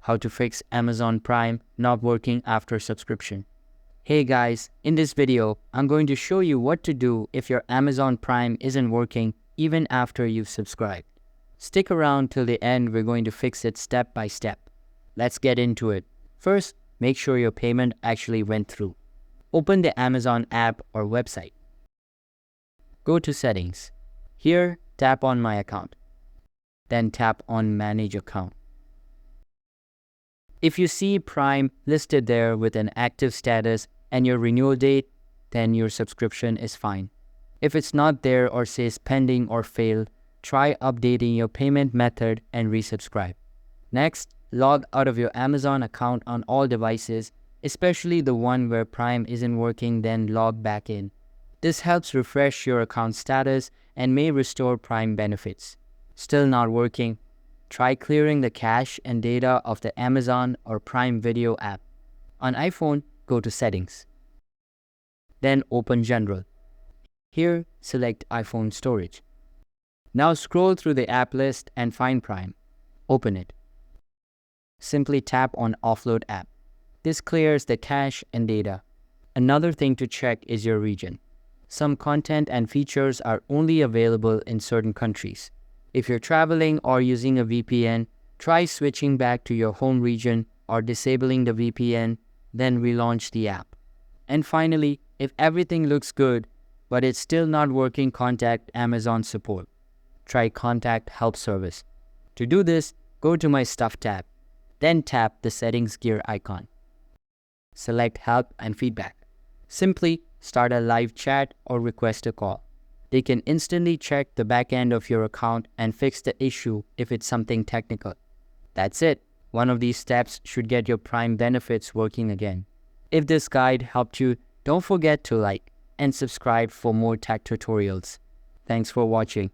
how to fix Amazon Prime not working after subscription. Hey guys, in this video, I'm going to show you what to do if your Amazon Prime isn't working even after you've subscribed. Stick around till the end, we're going to fix it step by step. Let's get into it. First, make sure your payment actually went through. Open the Amazon app or website. Go to Settings. Here, tap on My Account. Then tap on Manage Account. If you see Prime listed there with an active status and your renewal date, then your subscription is fine. If it's not there or says pending or failed, try updating your payment method and resubscribe. Next, log out of your Amazon account on all devices, especially the one where Prime isn't working, then log back in. This helps refresh your account status and may restore Prime benefits. Still not working? Try clearing the cache and data of the Amazon or Prime Video app. On iPhone, go to Settings. Then open General. Here, select iPhone Storage. Now scroll through the app list and find Prime. Open it. Simply tap on Offload App. This clears the cache and data. Another thing to check is your region. Some content and features are only available in certain countries. If you're traveling or using a VPN, try switching back to your home region or disabling the VPN, then relaunch the app. And finally, if everything looks good, but it's still not working, contact Amazon support. Try Contact Help Service. To do this, go to My Stuff tab. Then tap the Settings gear icon. Select Help and Feedback. Simply start a live chat or request a call. They can instantly check the back end of your account and fix the issue if it's something technical. That's it. One of these steps should get your Prime benefits working again. If this guide helped you, don't forget to like and subscribe for more tech tutorials. Thanks for watching.